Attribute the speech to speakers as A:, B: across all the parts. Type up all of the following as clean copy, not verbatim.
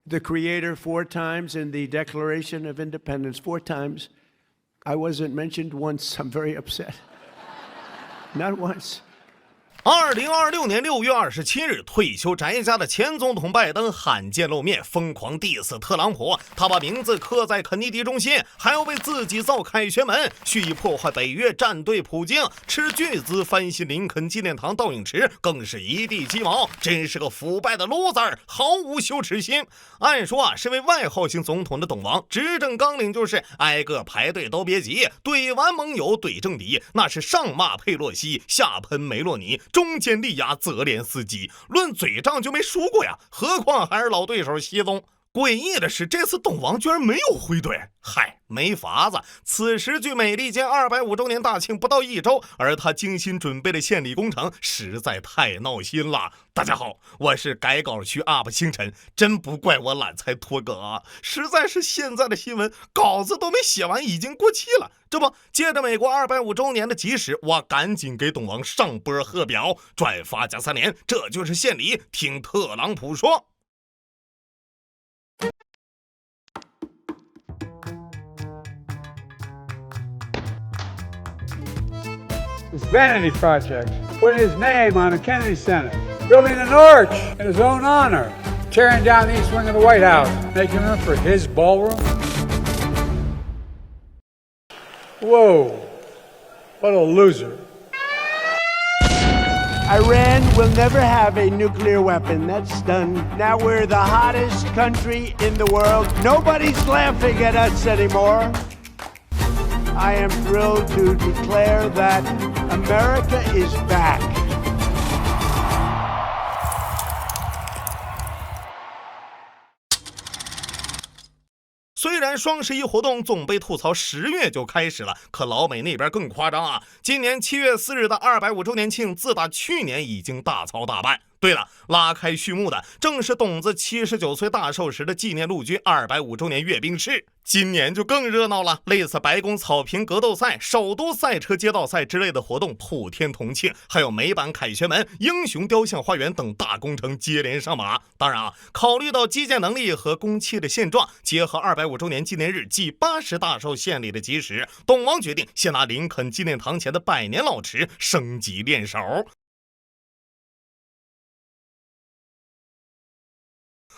A: the Creator 4 times in the Declaration of Independence, 4 times. I wasn't mentioned once. I'm very upset. Not once.
B: 2026年6月27日，退休宅家的前总统拜登罕见露面，疯狂 diss 特朗普。他把名字刻在肯尼迪中心，还要为自己造凯旋门，蓄意破坏北约战队普京，斥巨资翻新林肯纪念堂倒影池，更是一地鸡毛，真是个腐败的 loser， 毫無羞恥心。按說啊，身為外號型總統的董王，執政綱領就是挨個排隊都別急，懟完盟友懟政敵，那是上罵佩洛西，下噴梅洛尼，中間力壓澤連斯基，論嘴仗就沒輸過呀，何況還是老對手習總。詭異的是，這次董王居然沒有回懟，嗨，沒法子。此時距美利堅250周年大慶不到1周，而他精心準備的獻禮工程實在太鬧心了。大家好，我是改稿區 UP 星辰，真不怪我懶才拖更啊，實在是現在的新聞稿子都沒寫完，已經過期了。這不，借着美國250周年的吉時，我趕緊給董王上波賀表，轉發加3連，這就是獻禮。聽特朗普說。
C: This vanity project, putting his name on the Kennedy Center, building an arch in his own honor, tearing down the east wing of the White House, making room for his ballroom. Whoa, what a loser.
A: Iran will never have a nuclear weapon. That's done. Now we're the hottest country in the world. Nobody's laughing at us anymore. I am thrilled to declare that America is back. 虽然双11活動總被吐槽10月就開始了，可老美那邊更誇張啊！今年7月4日的250周年慶，自打去年已經大操大辦。對了，拉開序幕的正是董子79歲大壽時的紀念陸軍250周年閱兵式。今年就更熱鬧了，類似白宮草坪格鬥賽、首都賽車街道賽之類的活動普天同慶，還有美版凱旋門、英雄雕像花園等大工程接連上馬。當然啊，考慮到基建能力和工期的現狀，結合250周年紀念日暨80大壽獻禮的吉時，董王決定先拿林肯紀念堂前的百年老池升級練手。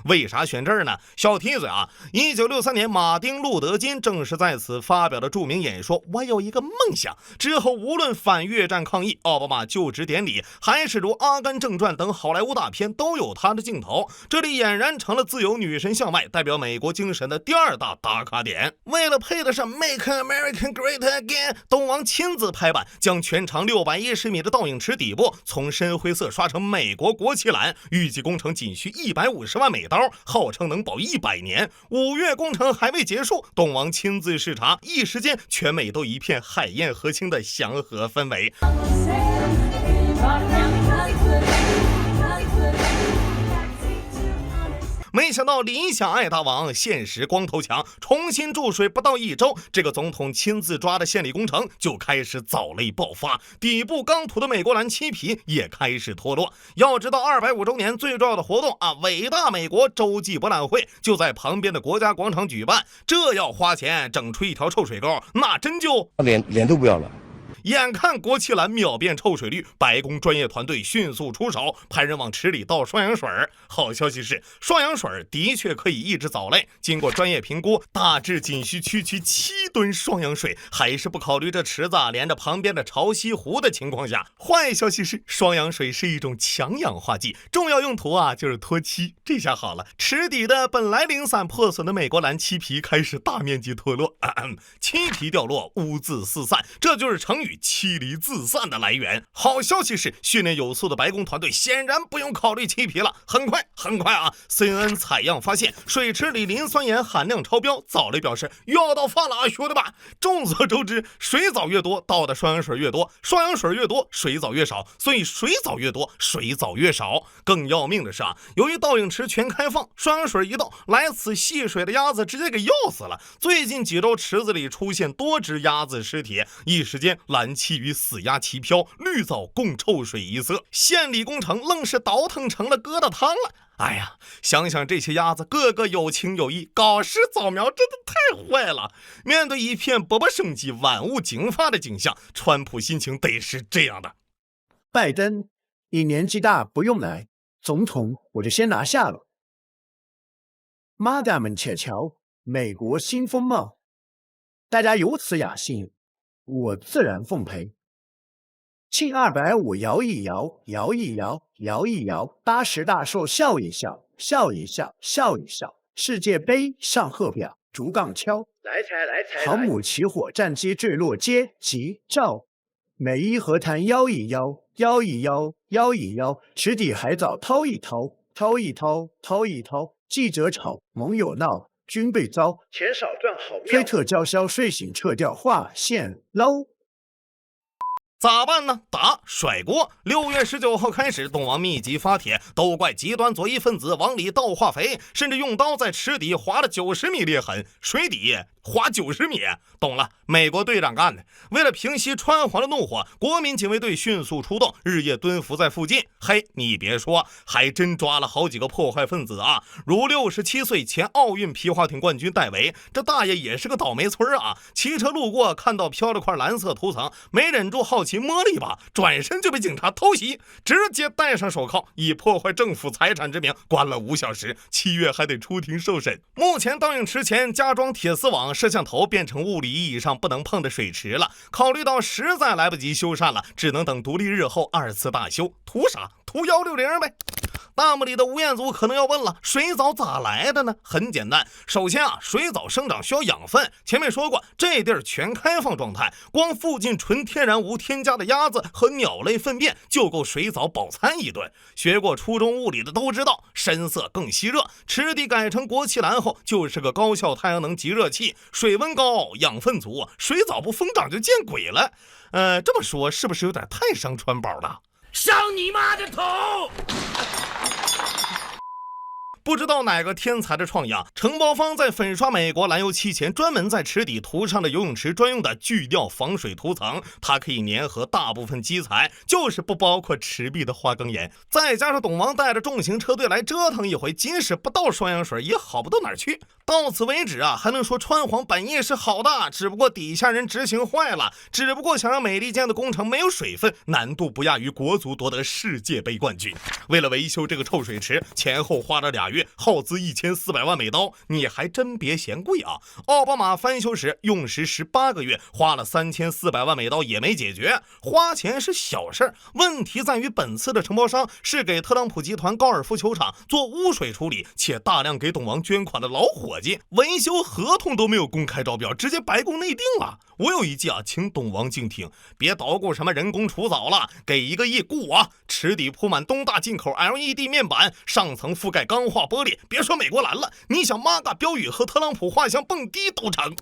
A: 為啥選這兒呢？小提嘴啊！1963年，馬丁·路德·金正是在此發表的著名演說：“我有一個夢想。”之後，無論反越戰抗議、奧巴馬就職典禮，還是如《阿甘正傳》等好萊塢大片，都有他的鏡頭。這裡儼然成了自由女神向外、代表美國精神的第2大打卡點。為了配得上 Make America Great Again， 董王親自拍板，將全長610米的倒影池底部從深灰色刷成美國國旗藍，預計工程僅需150萬美刀，號稱能保100年。5月工程還未結束，董王親自視察，一時間全美都一片海晏和親的祥和氛圍。沒想到理想愛大王，現實光頭強，重新注水不到1周，這個總統親自抓的獻禮工程就開始藻類爆發，底部剛塗的美國藍漆皮也開始脫落。要知道250周年最重要的活動啊，偉大美國洲際博覽會就在旁邊的國家廣場舉辦，這要花錢整出一條臭水溝，那真就
D: 臉都不要了。
B: 眼看國旗藍秒變臭水綠，白宮專業團隊迅速出手，派人往池裡倒雙氧水。好消息是，雙氧水的確可以抑制藻類。經過專業評估，大致僅需區7噸雙氧水，還是不考慮這池子連着旁邊的潮汐湖的情況下。壞消息是，雙氧水是一種強氧化劑，重要用途啊就是脫漆。這下好了，池底的本來零散破損的美國藍漆皮開始大面積脫落，漆皮掉落，污漬四散，這就是成語妻離子散的來源。好消息是，訓練有素的白宮團隊顯然不用考慮漆皮了。很快啊 CNN 採樣發現水池裡磷酸鹽含量超標，藻類表示要到飯了啊，兄弟們！眾所周知，水藻越多倒的雙氧水越多，雙氧水越多水藻越少，所以水藻越多水藻越少。更要命的是啊，由於倒影池全開放，雙氧水一倒，來此戲水的鴨子直接給要死了。最近幾周池子裡出現多隻鴨子屍體，一時間藍漆與死鴨齊飄，綠藻共臭水一色，獻禮工程愣是倒騰成了疙瘩湯了。
A: 哎呀，想想這些鴨子個個有情有義，搞事掃苗真的太壞了。面對一片勃勃生機、萬物驚發的景象，川普心情得是這樣的：
D: 拜登，你年紀大不用來，總統我就先拿下了。媽的們且瞧，美國新風貌，大家有此雅興，我自然奉陪。慶250搖一搖，搖一搖，搖一搖，80大壽笑一笑，笑一笑，笑一笑。世界杯上賀表，竹槓敲，來財。航母起火，戰機墜落，接急照。美伊和談搖一搖，搖一搖，搖一搖。池底海藻掏一掏，掏一掏，掏一掏。記者吵，盟友鬧，軍備糟，錢少賺好妙。推特叫囂，睡醒撤掉劃線撈。
A: 咋辦呢？打甩鍋。6月19號開始，東王密集發帖，都怪極端左翼分子往裡倒化肥，甚至用刀在池底劃了90米裂痕，水底劃90米。懂了，美國隊長幹的。為了平息川皇的怒火，國民警衛隊迅速出動，日夜蹲伏在附近。嘿，你別說，還真抓了好幾個破壞分子啊！如67歲前奧運皮划艇冠軍戴維，這大爺也是個倒霉村啊！騎車路過，看到飄着塊藍色塗層，沒忍住好奇摸了一把，轉身就被警察偷襲，直接戴上手銬，以破壞政府財產之名關了5小時，7月還得出庭受審。目前倒影池前加裝鐵絲網，攝像頭變成物理意義上不能碰的水池了。考慮到實在來不及修繕了，只能等獨立日後2次大修。圖啥？圖160唄。彈幕裡的吳彥祖可能要問了，水藻咋來的呢？很簡單，首先水藻生長需要養分。前面說過，這地兒全開放狀態，光附近純天然無添加的鴨子和鳥類糞便就夠水藻飽餐一頓。學過初中物理的都知道，深色更吸熱，池底改成國旗藍後就是個高效太陽能集熱器，水溫高，養分足，水藻不瘋長就見鬼了。這麼說是不是有點太傷川寶了？
B: 上你媽的頭！
A: 不知道哪個天才的創意，承包方在粉刷美國燃油漆前，專門在池底塗上了游泳池專用的聚掉防水涂层，它可以粘合大部分基材，就是不包括池壁的花岗岩。再加上董王带着重型車队来折騰一回，即使不倒双氧水也好不到哪儿去。到此为止还能說川皇本意是好的，只不過底下人執行壞了，只不過想讓美利堅的工程沒有水分，難度不亞於國足奪得世界杯冠軍。為了維修這個臭水池，前後花了2月，耗資1400萬美刀，你還真別嫌貴啊！奧巴馬翻修時用時18個月，花了3400萬美刀也沒解決。花錢是小事，問題在於本次的承包商是給特朗普集團高爾夫球場做污水處理，且大量給董王捐款的老伙計，維修合同都沒有公開招標，直接白宮內定了。我有一計請董王靜聽，別搗鼓什麼人工除藻了，給1個億雇我，池底鋪滿東大進口 LED 面板，上層覆蓋鋼化玻璃。別說美國藍了，你想MAGA標語和特朗普畫像蹦迪都成。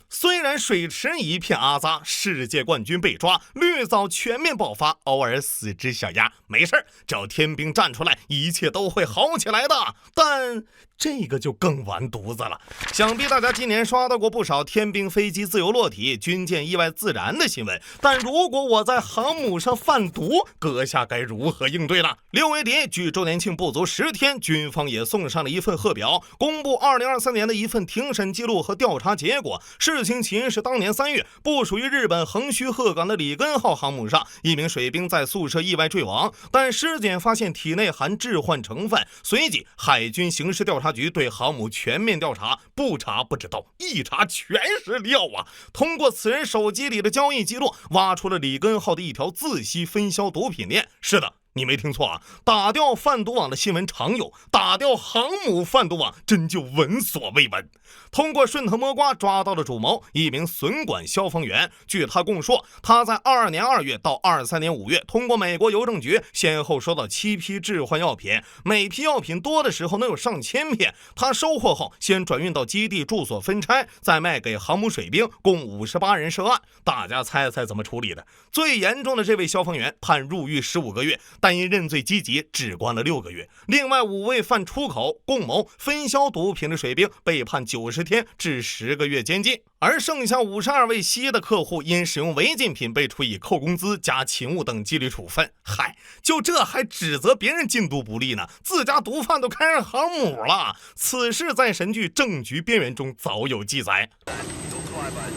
A: 雖然水池一片阿雜，世界冠軍被抓，綠藻全面爆發，偶爾死只小鴨，沒事，只要天兵站出來，一切都會好起來的。但這個就更完犢子了。想必大家今年刷到過不少天兵飛機自由落體、軍艦意外自燃的新聞，但如果我在航母上販毒，閣下該如何應對呢？6月底，距周年慶不足10天，軍方也送上了一份賀表，公布2023年的一份庭審記錄和調查結果。事情起因是當年3月，部署於日本橫須賀港的里根號航母上，一名水兵在宿舍意外墜亡，但屍檢發現體內含致幻成分，隨即海軍刑事調查局對航母全面調查，不查不知道，一查全是料啊！通過此人手機裡的交易記錄，挖出了里根號的一條自吸分銷毒品鏈。是的，你沒聽錯啊，打掉販毒網的新聞常有，打掉航母販毒網真就聞所未聞。通過順藤摸瓜抓到了主謀，一名損管消防員。據他供述，他在22年2月到23年5月，通過美國郵政局先後收到7批致幻藥品，每批藥品多的時候能有上千片。他收貨後，先轉運到基地住所分拆，再賣給航母水兵，共58人涉案。大家猜猜怎麼處理的？最嚴重的這位消防員判入獄15個月，但因認罪積極，只關了6個月。另外5位犯出口、共謀、分銷毒品的水兵被判90天至10個月監禁，而剩下52位西醫的客戶因使用違禁品被處以扣工資加勤務等紀律處分。嗨，就這還指責別人禁毒不力呢，自家毒販都開上航母了。此事在神劇《政局邊緣》中早有記載。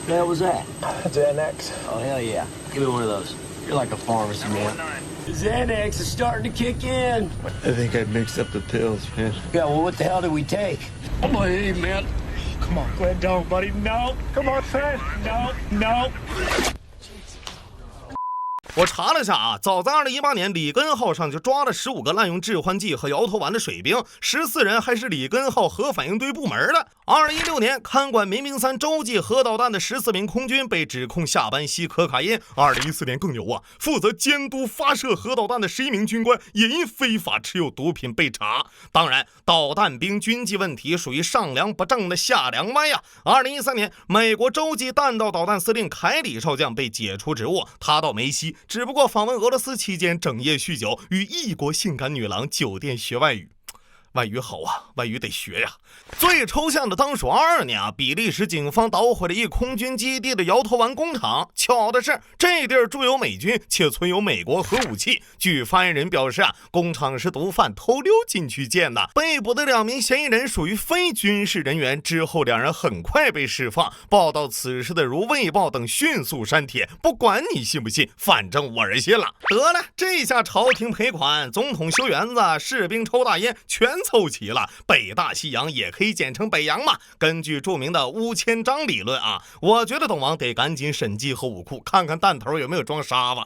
E: The hell was that?
C: Xanax.
E: Oh, hell yeah. Give me one of those. You're like a pharmacy, man. Xanax is starting to kick in.
F: I think I mixed up the pills, man.
E: Yeah, well, what the hell did we take?
C: I'm like, hey, man. Come on, Glenn, don't, buddy. No. Come on, Fred. No, no.
A: 我查了下啊，早在2018年，里根号上就抓了15个滥用致幻剂和摇头丸的水兵，14人还是里根號核反應堆部門的。2016年，看管明明3洲際核導彈的14名空軍被指控下班吸可卡因。2014年更牛啊，負責監督發射核導彈的11名軍官也因非法持有毒品被查。當然，導彈兵軍紀問題屬於上梁不正的下梁歪呀。2013年，美國洲際彈道導彈司令凱里少將被解除職務，他倒沒吸，只不過訪問俄羅斯期間整夜酗酒，與異國性感女郎酒店學外語。外語好啊，外語得學呀。最抽象的當屬22年啊，比利時警方搗毀了一空軍基地的搖頭丸工廠。巧的是，這地兒駐有美軍，且存有美國核武器。據發言人表示啊，工廠是毒販偷溜進去建的。被捕的2名嫌疑人屬於非軍事人員，之後2人很快被釋放。報道此事的如衛報等迅速刪帖，不管你信不信，反正我是信了。得了，這下朝廷賠款，總統修園子，士兵抽大煙，全湊齊了。北大西洋也可以簡稱北洋嘛。根據著名的5000章理論啊，我覺得董王得趕緊審計核武庫，看看彈頭有沒有裝沙子。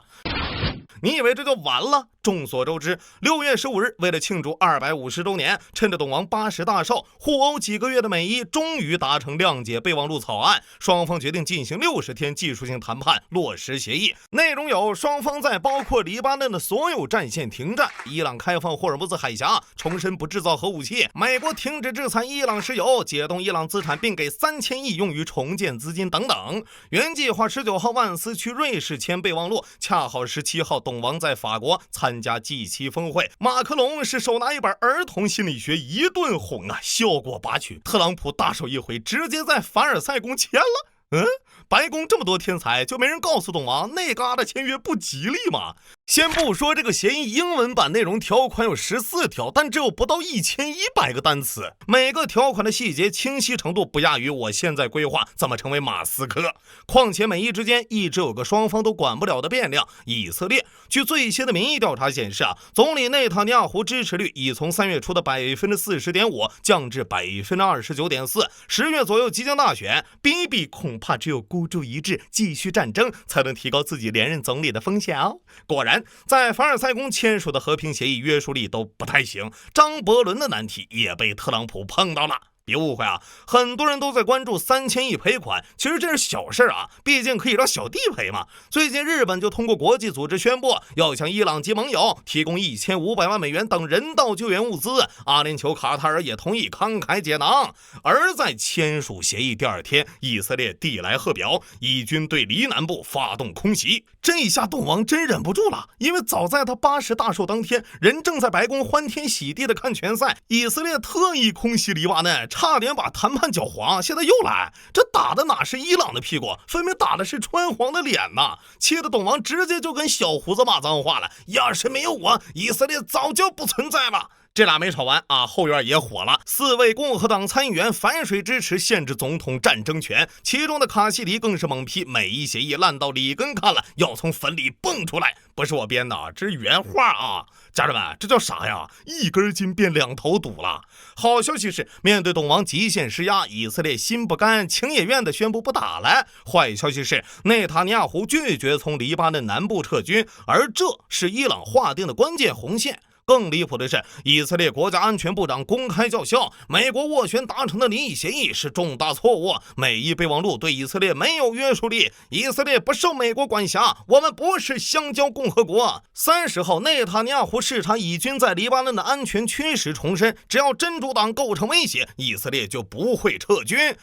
A: 你以為這就完了？眾所周知，6月15日，為了慶祝250周年，趁着董王80大壽，互毆幾個月的美伊終於達成諒解備忘錄草案，雙方決定進行60天技術性談判，落實協議。內容有：雙方在包括黎巴嫩的所有戰線停戰，伊朗開放霍爾木茲海峽，重申不製造核武器，美國停止制裁伊朗石油，解凍伊朗資產，並給3000億用於重建資金等等。原計劃19號萬斯去瑞士簽備忘錄，恰好17號董王在法國參加 G7峰會，馬克龍是手拿一本兒童心理學一頓哄啊，效果拔群。特朗普大手一揮，直接在凡爾賽宮簽了。白宮這麼多天才，就沒人告訴董王那嘎達簽約不吉利嗎？先不說這個協議英文版內容條款有14條，但只有不到1100個單詞，每個條款的細節清晰程度不亞於我現在規劃怎麼成為馬斯克。況且美伊之間一直有個雙方都管不了的變量，以色列。據最新的民意調查顯示啊，總理內塔尼亞胡支持率已從3月初的 40.5% 降至 29.4%。10月左右即將大選，比比恐怕只有孤注一擲繼續戰爭才能提高自己連任總理的風險哦。果然在凡爾賽宮簽署的和平協議約束力都不太行，張伯倫的難題也被特朗普碰到了。別誤會啊，很多人都在關注3000億賠款，其實這是小事啊，畢竟可以讓小弟賠嘛。最近日本就通過國際組織宣布，要向伊朗及盟友提供1500萬美元等人道救援物資，阿聯酋、卡塔爾也同意慷慨解囊。而在簽署協議第2天，以色列遞來賀表，以軍對黎南部發動空襲。這一下董王真忍不住了，因為早在他80大壽當天，人正在白宮歡天喜地的看拳賽，以色列特意空襲黎巴嫩，差點把談判攪黃，現在又來，這打的哪是伊朗的屁股，分明打的是川皇的臉吶！氣得董王直接就跟小鬍子罵髒話了，要是沒有我，以色列早就不存在了。這倆沒吵完啊，後院也火了，4位共和黨參議員反水支持限制總統戰爭權，其中的卡西迪更是猛批美伊協議爛到里根看了要從墳裡蹦出來。不是我編的，這是原話啊！家人們，這叫啥呀？一根筋變2頭堵了。好消息是，面對董王極限施壓，以色列心不甘情也願地宣布不打了。壞消息是，內塔尼亞胡拒絕從黎巴嫩南部撤軍，而這是伊朗劃定的關鍵紅線。更離譜的是，以色列國家安全部長公開叫囂，美國斡旋達成的離異協議是重大錯誤，美伊備忘錄對以色列沒有約束力，以色列不受美國管轄，我們不是香蕉共和國。30號，內塔尼亞胡視察以軍在黎巴嫩的安全區時重申，只要真主黨構成威脅，以色列就不會撤軍。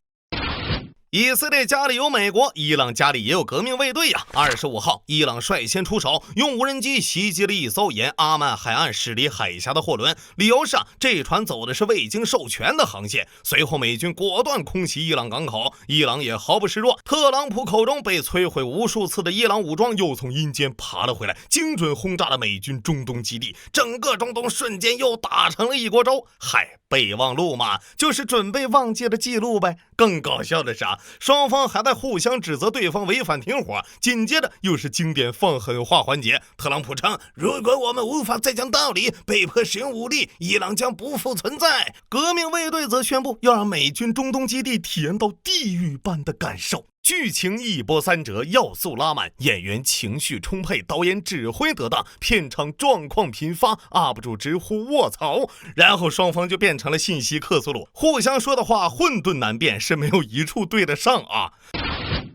A: 以色列家裡有美國，伊朗家裡也有革命衛隊呀。25號，伊朗率先出手，用無人機襲擊了一艘沿阿曼海岸駛離海峽的貨輪，理由是這船走的是未經授權的航線。隨後美軍果斷空襲伊朗港口，伊朗也毫不示弱。特朗普口中被摧毀無數次的伊朗武裝又从陰間爬了回來，精準轟炸了美軍中東基地，整個中東瞬間又打成了一鍋粥。嗨，備忘錄嘛，就是準備忘記的記錄唄。更搞笑的是雙方還在互相指責對方違反停火，緊接着又是經典放狠話環節。特朗普稱，如果我們無法再講道理，被迫使用武力，伊朗將不復存在。革命衛隊則宣布要讓美軍中東基地體驗到地獄般的感受。劇情一波三折，要素拉滿，演員情緒充沛，導演指揮得當，片場狀況頻發，UP 主直呼臥槽。然後雙方就變成了信息克蘇魯，互相說的話混沌難辨，是沒有一處對得上啊。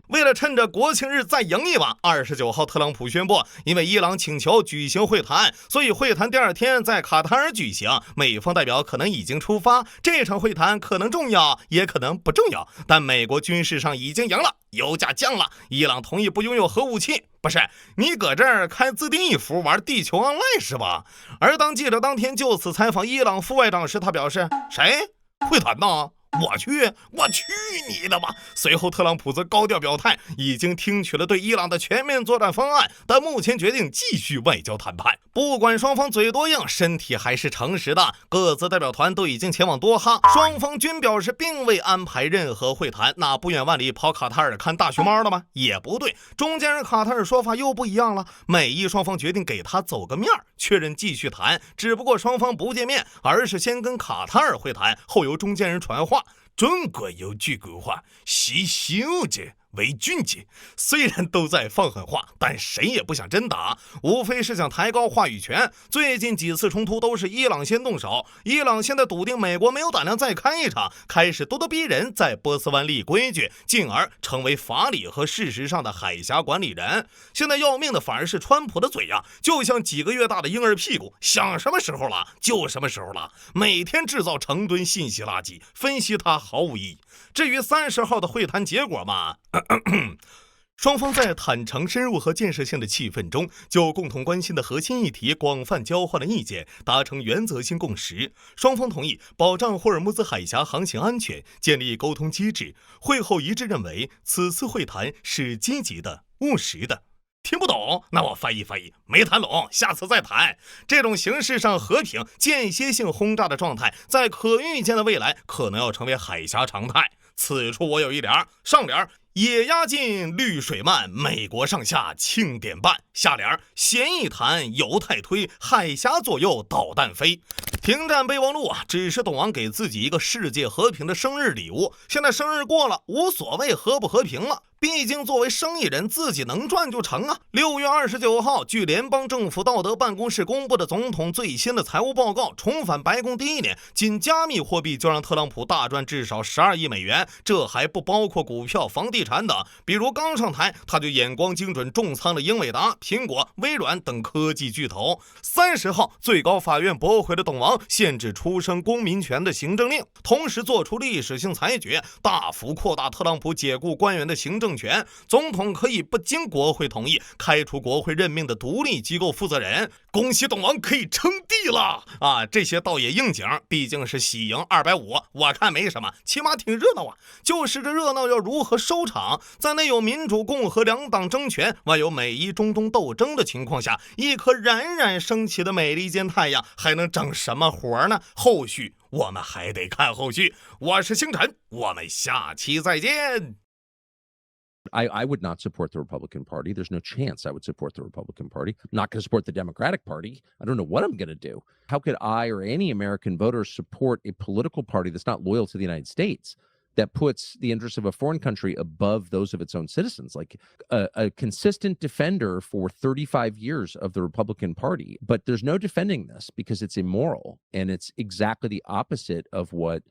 A: 为了趁着國慶日再贏一把，29號特朗普宣布，因為伊朗請求舉行會談，所以會談第二天在卡塔爾舉行，美方代表可能已經出發，這場會談可能重要，也可能不重要，但美國軍事上已經贏了，油價降了，伊朗同意不擁有核武器。不是，你搁這兒開自定義服玩地球 online 是吧？而當記者當天就此採訪伊朗副外長時，他表示，誰？會談呢？我去你的吧！隨後特朗普則高調表態，已經聽取了對伊朗的全面作戰方案，但目前決定繼續外交談判。不管雙方嘴多硬，身體還是誠實的，各自代表團都已經前往多哈，雙方均表示並未安排任何會談。那不遠萬里跑卡塔爾看大熊貓了嗎？也不對，中間人卡塔爾說法又不一樣了，美伊雙方決定給他走個面，確認繼續談，只不過雙方不見面，而是先跟卡塔爾會談，後由中間人傳話。中國有句古話，惜小者為俊傑。雖然都在放狠話，但誰也不想真打，無非是想抬高話語權。最近幾次衝突都是伊朗先動手，伊朗現在篤定美國沒有膽量再開一場，開始咄咄逼人，在波斯灣立規矩，進而成為法理和事實上的海峽管理人。現在要命的反而是川普的嘴呀，就像幾個月大的嬰兒屁股，想什麼時候了就什麼時候了，每天制造成噸信息垃圾，分析它毫無意義。至於30號的會談結果嘛，雙方在坦誠、深入和建設性的氣氛中，就共同關心的核心議題廣泛交換了意見，達成原則性共識。雙方同意保障霍爾木茲海峽航行安全，建立溝通機制。會後一致認為，此次會談是積極的、務實的。聽不懂，那我翻譯翻譯，沒談攏，下次再談。這種形式上和平、間歇性轟炸的狀態，在可預見的未來可能要成為海峽常態。此處我有一聯，上聯野鴨進，綠水漫，美國上下慶典辦；下聯閒一談，猶太推，海峽左右導彈飛。停戰備忘錄只是董王給自己一個世界和平的生日禮物。現在生日過了，無所謂和不和平了。畢竟作為生意人，自己能賺就成啊。6月29號，據聯邦政府道德辦公室公布的總統最新的財務報告，重返白宮第一年，僅加密貨幣就讓特朗普大賺至少12億美元，這還不包括股票、房地產等。比如剛上台，他就眼光精準重倉了英偉達、蘋果、微軟等科技巨頭。30號，最高法院駁回了董王限制出生公民權的行政令，同時做出歷史性裁決，大幅擴大特朗普解雇官員的行政權。總統可以不經國會同意開除國會任命的獨立機構負責人。恭喜董王可以稱帝了啊！這些倒也應景，畢竟是喜迎250，我看沒什麼，起碼挺熱鬧啊。就是這熱鬧要如何收場？在內有民主共和兩黨爭權，外有美伊中東鬥爭的情況下，一顆冉冉升起的美利堅太陽還能整什麼活呢？後續我們還得看後續。我是星辰，我們下期再見。
G: I would not support the Republican Party. There's no chance I would support the Republican Party. I'm not going to support the Democratic Party. I don't know what I'm going to do. How could I or any American voter support a political party that's not loyal to the United States, that puts the interests of a foreign country above those of its own citizens? Like a consistent defender for 35 years of the Republican Party. But there's no defending this because it's immoral. And it's exactly the opposite of what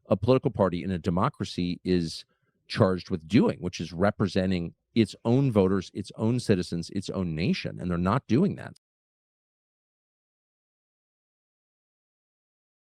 G: a political party in a democracy is charged with doing, which is representing its own voters, its own citizens, its own nation, and they're not doing that.